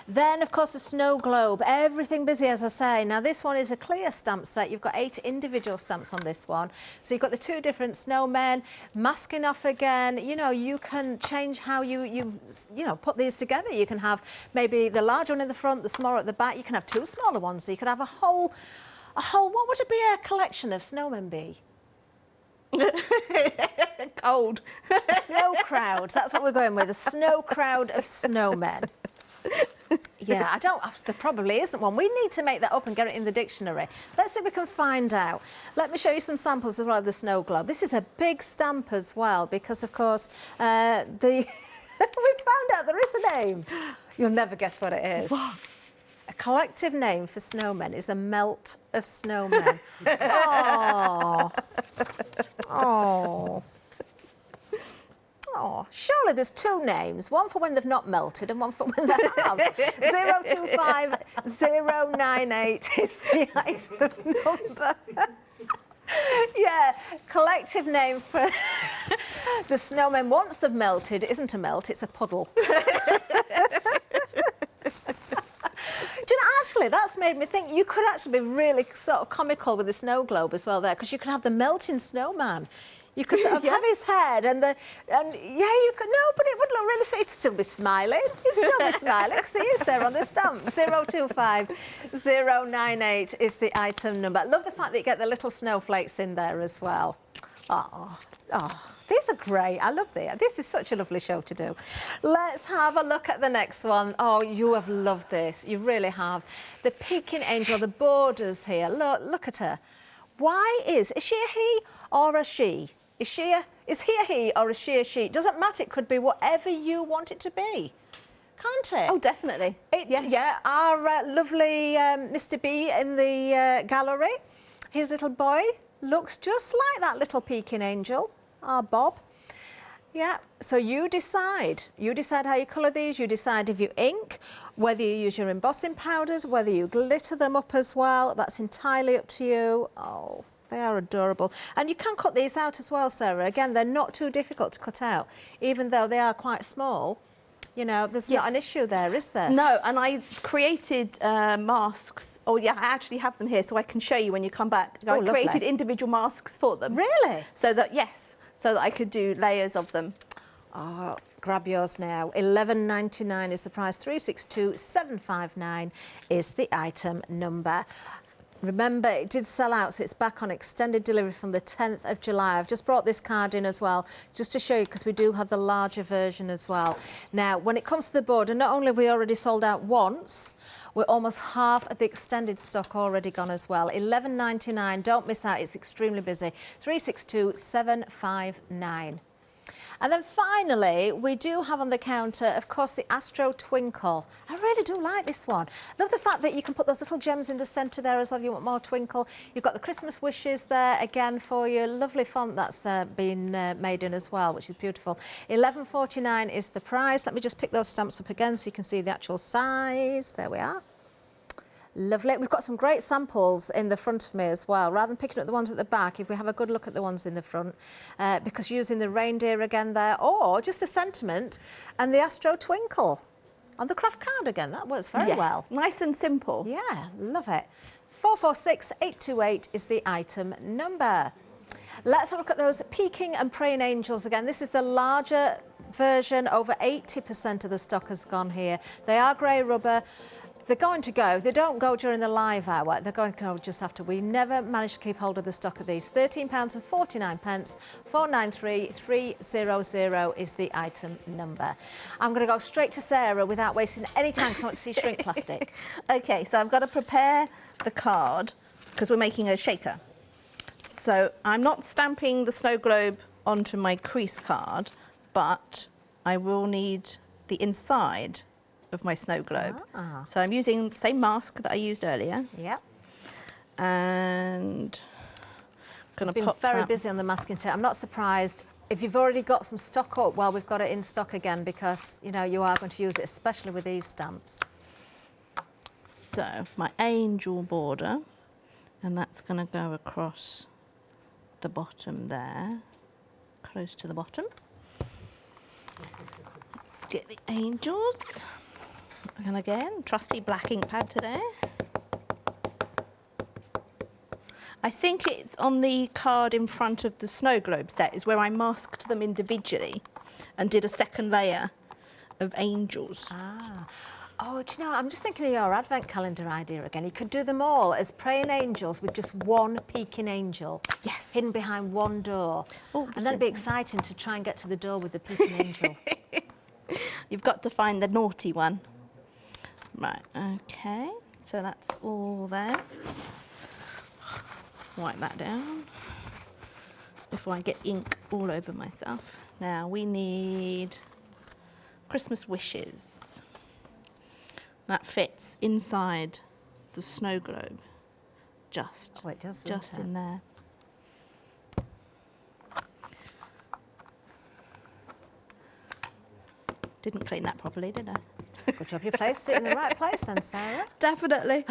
Then, of course, the snow globe. Everything busy, as I say. Now, this one is a clear stamp set. You've got 8 individual stamps on this one. So you've got the 2 different snowmen, masking off again. You know, you can change how you know, put these together. You can have maybe the large one in the front, the smaller at the back. You can have 2 smaller ones. So you could have a whole, what would it be a collection of snowmen be? Cold. A snow crowd. That's what we're going with. A snow crowd of snowmen. Yeah, there probably isn't one. We need to make that up and get it in the dictionary. Let's see if we can find out. Let me show you some samples as well of the snow globe. This is a big stamp as well because, of course, we found out there is a name. You'll never guess what it is. What? A collective name for snowmen is a melt of snowmen. Oh. Oh. Oh, surely there's 2 names, one for when they've not melted and one for when they have. 025098 is the item number. Yeah, collective name for the snowmen once they've melted isn't a melt, it's a puddle. Do you know, actually, that's made me think you could actually be really sort of comical with the snow globe as well there, because you could have the melting snowman. You could sort of have his head and yeah, you could, no, but it would look really sweet. He'd still be smiling. He'd still be smiling because he is there on the stamp. 025098 is the item number. I love the fact that you get the little snowflakes in there as well. Oh, these are great. I love these. This is such a lovely show to do. Let's have a look at the next one. Oh, you have loved this. You really have. The peeking angel, the borders here. Look at her. Why is she a he or a she? Is he a he or is she a she? It doesn't matter. It could be whatever you want it to be. Can't it? Oh, definitely. Yes. Yeah, our lovely Mr. B in the gallery, his little boy looks just like that little peeking angel. our Bob. Yeah, so you decide how you colour these, you decide if you ink, whether you use your embossing powders, whether you glitter them up as well, that's entirely up to you. Oh, they are adorable. And you can cut these out as well, Sarah. Again, they're not too difficult to cut out, even though they are quite small. You know, there's not an issue there, is there? No, and I created masks. Oh, yeah, I actually have them here, so I can show you when you come back. I created individual masks for them. Really? So that, yes, so that I could do layers of them. Oh, grab yours now. $11.99 is the price. 362759 is the item number. Remember, it did sell out, so it's back on extended delivery from the 10th of July. I've just brought this card in as well, just to show you, because we do have the larger version as well. Now, when it comes to the border, not only have we already sold out once, we're almost half of the extended stock already gone as well. $11.99, don't miss out, it's extremely busy. 362759. And then finally, we do have on the counter, of course, the Astro Twinkle. I really do like this one. Love the fact that you can put those little gems in the centre there as well if you want more twinkle. You've got the Christmas wishes there again for you. Lovely font that's been made in as well, which is beautiful. $11.49 is the price. Let me just pick those stamps up again so you can see the actual size. There we are. Lovely. We've got some great samples in the front of me as well. Rather than picking up the ones at the back, if we have a good look at the ones in the front, because using the reindeer again there, or just a sentiment and the Astro Twinkle on the craft card again. That works very well. Nice and simple. Yeah, love it. 446828 is the item number. Let's have a look at those peeking and praying angels again. This is the larger version. Over 80% of the stock has gone here. They are grey rubber. They're going to go. They don't go during the live hour. They're going to go just after. We never managed to keep hold of the stock of these. £13.49. 493300 is the item number. I'm going to go straight to Sarah without wasting any time because I want to see shrink plastic. Okay, so I've got to prepare the card because we're making a shaker. So I'm not stamping the snow globe onto my crease card, but I will need the inside of my snow globe. Ah. So I'm using the same mask that I used earlier. Yep. And going to pop been very that. busy on the masking set. I'm not surprised if you've already got some stock up. Well, we've got it in stock again because, you know, you are going to use it, especially with these stamps. So my angel border, and that's going to go across the bottom there, close to the bottom. Let's get the angels. And again, trusty black ink pad today. I think it's on the card in front of the snow globe set is where I masked them individually and did a second layer of angels. Ah. Oh, do you know, I'm just thinking of your advent calendar idea again. You could do them all as praying angels with just one peeking angel. Yes. Hidden behind one door. Oh, and then it'd be exciting to try and get to the door with the peeking angel. You've got to find the naughty one. Right, okay, so that's all there. Wipe that down before I get ink all over myself. Now we need Christmas wishes. That fits inside the snow globe. Just, Oh, it does, just doesn't it? in there. Didn't clean that properly, did I? Good job you placed it in the right place then, Sarah. Definitely.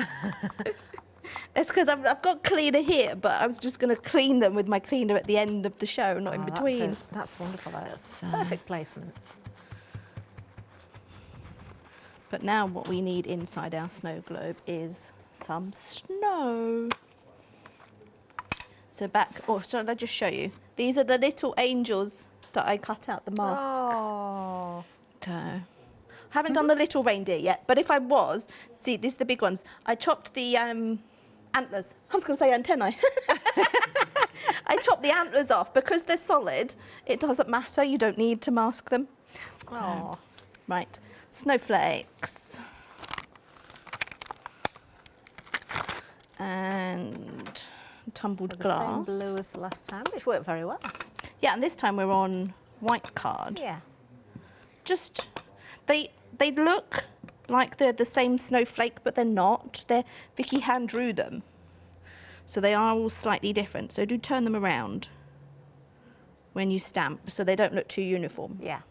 It's because I've got cleaner here, but I was just going to clean them with my cleaner at the end of the show, not in between. That's wonderful. That's perfect placement. But now what we need inside our snow globe is some snow. So back, or shall I just show you? These are the little angels that I cut out the masks. Oh. So, haven't done the little reindeer yet, but if I was, see, these are the big ones. I chopped the antlers. I was going to say antennae. I chopped the antlers off because they're solid. It doesn't matter. You don't need to mask them. Oh. Right, snowflakes. And tumbled glass. Same blue as the last time, which worked very well. Yeah, and this time we're on white card. Yeah. Just, they look like they're the same snowflake, but they're not. Vicky hand drew them. So they are all slightly different. So do turn them around when you stamp, so they don't look too uniform. Yeah.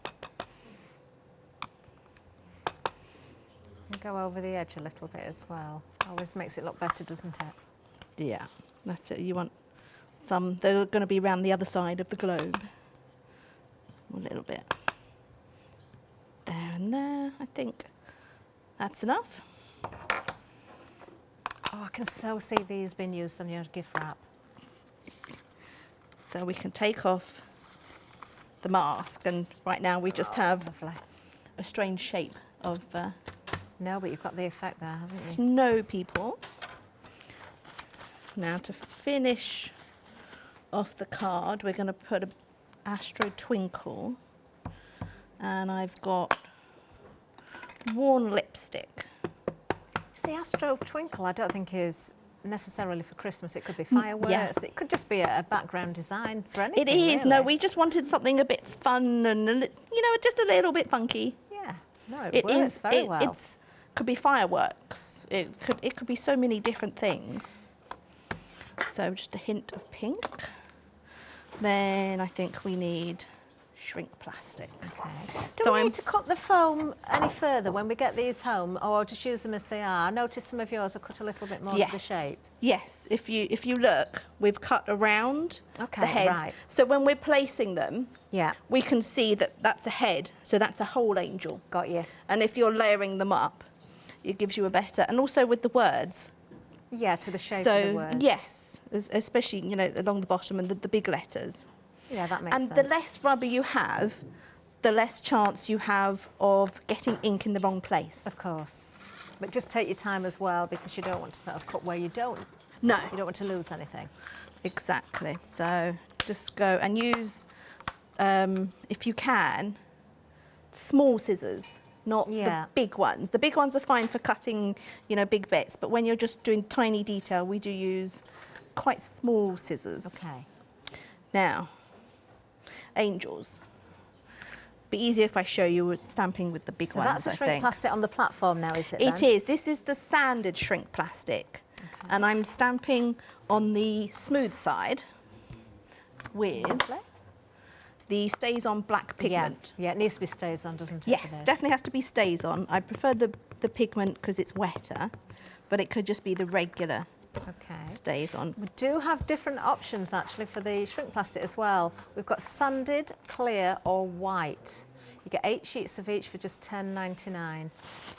And go over the edge a little bit as well. Always makes it look better, doesn't it? Yeah, that's it. You want some, they're going to be around the other side of the globe. A little bit. There and there, I think that's enough. Oh, I can so see these being used on your gift wrap. So we can take off the mask, and right now we just have Lovely. a strange shape of No, but you've got the effect there, haven't you? snow people. Now to finish off the card, we're going to put a Astro Twinkle, and I've got worn lipstick. See, Astro Twinkle I don't think is necessarily for Christmas. It could be fireworks. It could just be a background design for anything. It is. Really. No, we just wanted something a bit fun and, just a little bit funky. Yeah. No, it works very well. It's could be fireworks. It could be so many different things. So just a hint of pink. Then I think we need shrink plastic. Okay. Do we I'm need to cut the foam any further when we get these home, or just use them as they are? I noticed some of yours are cut a little bit more to the shape. Yes, if you look, we've cut around Okay, the heads. right. So when we're placing them, Yeah. we can see that that's a head, so that's a whole angel. Got you. And if you're layering them up, it gives you a better, and also with the words. Yeah, to the shape So of the words. yes, especially along the bottom and the big letters. Yeah, that makes sense. And the less rubber you have, the less chance you have of getting ink in the wrong place. Of course. But just take your time as well, because you don't want to sort of cut where you don't. No. You don't want to lose anything. Exactly. So just go and use, if you can, small scissors, not Yeah. the big ones. The big ones are fine for cutting, big bits, but when you're just doing tiny detail, we do use quite small scissors. Okay. Now, angels. Be easier if I show you with stamping with the big So ones, that's a I shrink think. plastic on the platform now, is it? It then? is. This is the sanded shrink plastic. Okay. And I'm stamping on the smooth side with Lovely. the stays on black pigment. Yeah, it needs to be stays on, doesn't it? for Yes, this? definitely has to be stays on. I prefer the pigment because it's wetter, but it could just be the regular Okay. stays on. We do have different options actually for the shrink plastic as well. We've got sanded, clear or white. You get 8 sheets of each for just £10.99.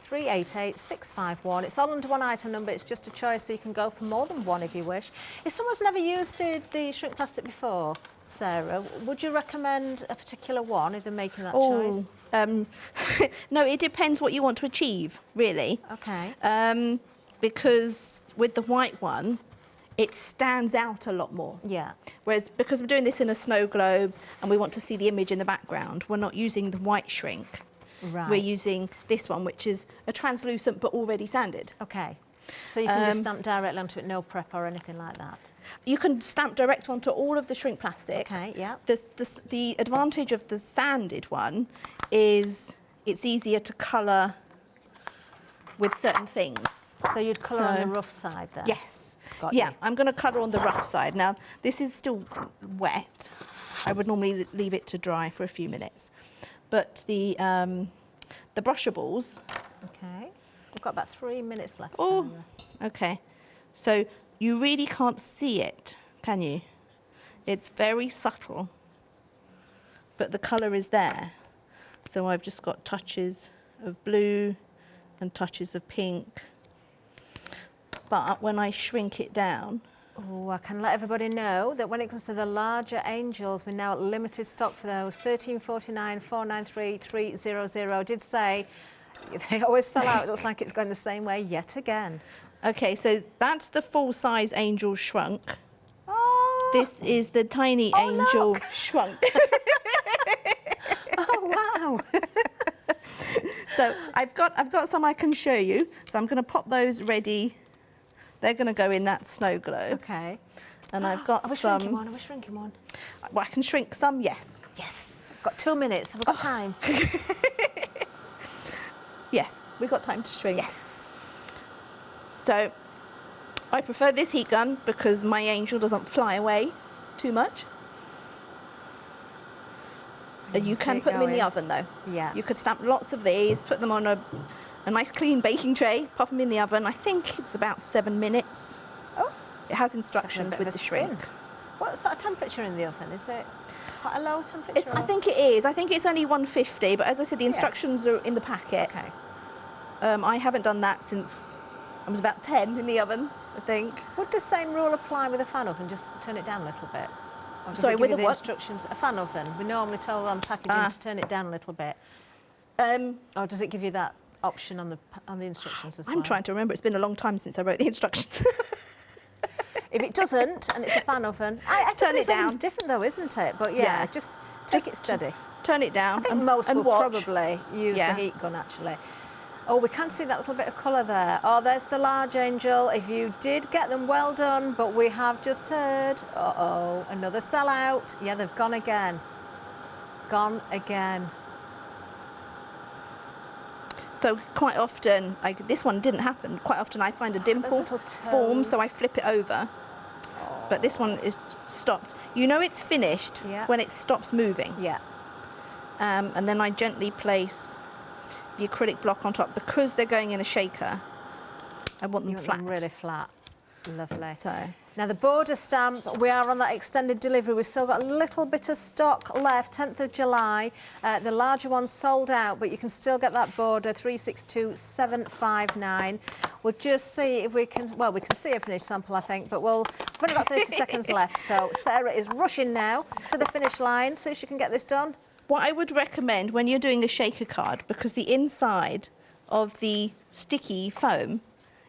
388-651. It's all under one item number. It's just a choice, so you can go for more than one if you wish. If someone's never used the shrink plastic before, Sarah, would you recommend a particular one if they're making that choice? No, it depends what you want to achieve, really. Okay. Because with the white one, it stands out a lot more. Yeah. Whereas because we're doing this in a snow globe and we want to see the image in the background, we're not using the white shrink. Right. We're using this one, which is a translucent but already sanded. Okay. So you can just stamp directly onto it, no prep or anything like that? You can stamp direct onto all of the shrink plastics. Okay, yeah. The advantage of the sanded one is it's easier to colour with certain things. So you'd colour on the rough side then? Yes. Got Yeah, you. I'm going to colour on the rough side. Now, this is still wet. I would normally leave it to dry for a few minutes. But the brushables... Okay. We've got about 3 minutes left. Oh, Sarah. okay. So you really can't see it, can you? It's very subtle, but the colour is there. So I've just got touches of blue and touches of pink. But when I shrink it down... Oh, I can let everybody know that when it comes to the larger angels, we're now at limited stock for those. 1349, 493, 300. I did say they always sell out. It looks like it's going the same way yet again. Okay, so that's the full-size angel shrunk. Oh, This is the tiny angel look. shrunk. oh wow. So I've got some I can show you. So I'm going to pop those ready. They're going to go in that snow globe. Okay. And I've got Are we some. shrinking one? Are we shrinking one? Well, I can shrink some, yes. Yes. I've got 2 minutes. Have we got time? Yes, we've got time to shrink. Yes. So I prefer this heat gun because my angel doesn't fly away too much. You can put them in the oven though. Yeah. You could stamp lots of these, put them on a nice clean baking tray, pop them in the oven. I think it's about 7 minutes. Oh. It has instructions with the shrink. What sort of temperature in the oven? Is it quite a low temperature? I think it is. I think it's only 150, but as I said, the instructions are in the packet. Okay. I haven't done that since I was about 10 in the oven, I think. Would the same rule apply with a fan oven? Just turn it down a little bit? Or does Sorry, it give with you a the what? instructions? A fan oven. We normally told on packaging to turn it down a little bit. Or does it give you that option on the instructions as well? I'm trying to remember. It's been a long time since I wrote the instructions. If it doesn't, and it's a fan oven, I Turn it down. It's different though, isn't it? But yeah, just take it steady. Turn it down. I think most will watch. probably use the heat gun actually. Oh, we can see that little bit of colour there. Oh, there's the large angel. If you did get them, well done. But we have just heard, uh-oh, another sellout. Yeah, they've gone again. Gone again. So quite often, this one didn't happen. Quite often I find a dimple form, so I flip it over. Oh. But this one is stopped. You know it's finished when it stops moving. Yeah. And then I gently place the acrylic block on top. Because they're going in a shaker, I want them flat. Really flat. Lovely. So now the border stamp, we are on that extended delivery. We've still got a little bit of stock left, 10th of July. The larger one's sold out, but you can still get that border, 362759. We'll just see if we can, well, we can see a finished sample, I think, but we've only got 30 seconds left. So Sarah is rushing now to the finish line so she can get this done. what I would recommend when you're doing a shaker card, because the inside of the sticky foam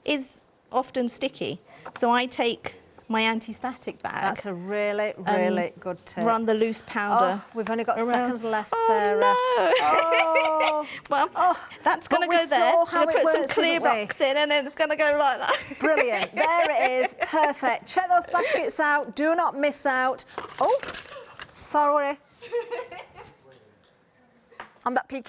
is often sticky, so I take my anti-static bag. That's a really, really good tip. Run the loose powder. Oh, we've only got around. seconds left, Sarah. No. Oh, well, that's going to go there. How We're it put works, some clear didn't we? box in, and then it's going to go like that. Brilliant. There it is. Perfect. Check those baskets out. Do not miss out. Oh, sorry. I'm that peeking.